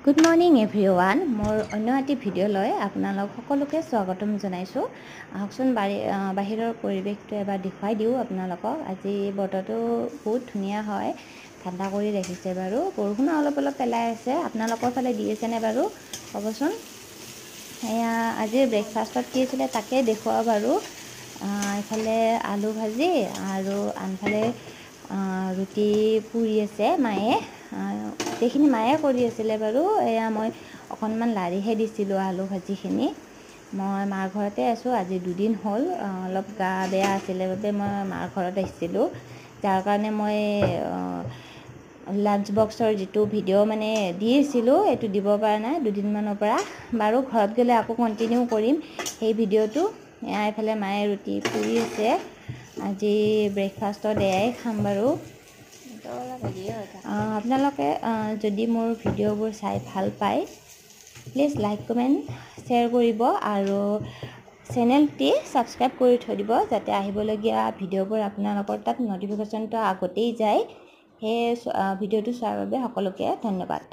Good morning everyone মোৰ অন্য এটি ভিডিঅ'লৈ আপোনালোক সকলোকে স্বাগতম জনাইছোঁ আহকচোন বাহিৰৰ পৰিৱেশটো এবাৰ দেখুৱাই দিওঁ আপোনালোকক আজি বতৰটো বহুত ধুনীয়া হয় ঠাণ্ডা কৰি ৰাখিছে বাৰু বৰষুণ অলপ পেলাই আছে আপোনালোকৰ ফালে দি আছেনে বাৰু ক'বচোন এয়া আজি ব্ৰেকফাষ্টত কি আছিলে তাকে দেখুৱাও বাৰু ইফালে আলু ভাজি আৰু আনফালে ৰুটি পুৰি আছে মায়ে গোটেইখিনি মায়ে কৰি আছিলে বাৰু এয়া মই অকণমান লাৰিহে দিছিলোঁ আলু ভাজিখিনি মই মাৰ ঘৰতে আছোঁ আজি দুদিন হ'ল অলপ গা বেয়া আছিলে বাবে মই মাৰ ঘৰত আহিছিলোঁ যাৰ কাৰণে মই লাঞ্চ বক্সৰ যিটো ভিডিঅ' মানে দিছিলোঁ এইটো দিব পৰা নাই দুদিনমানৰ পৰা বাৰু ঘৰত গ'লে আকৌ কণ্টিনিউ কৰিম সেই ভিডিঅ'টো এইফালে মায়ে ৰুটি পুৰি আছে আজি ব্ৰেকফাষ্টত এয়াই খাম বাৰু আপোনালোকে যদি মোৰ ভিডিঅ'বোৰ চাই ভাল পায় প্লিজ লাইক কমেণ্ট শ্বেয়াৰ কৰিব আৰু চেনেলটি ছাবস্ক্ৰাইব কৰি থৈ দিব যাতে আহিবলগীয়া ভিডিঅ'বোৰ আপোনালোকৰ তাত ন'টিফিকেশ্যনটো আগতেই যায় সেই ভিডিঅ'টো চোৱাৰ বাবে সকলোকে ধন্যবাদ।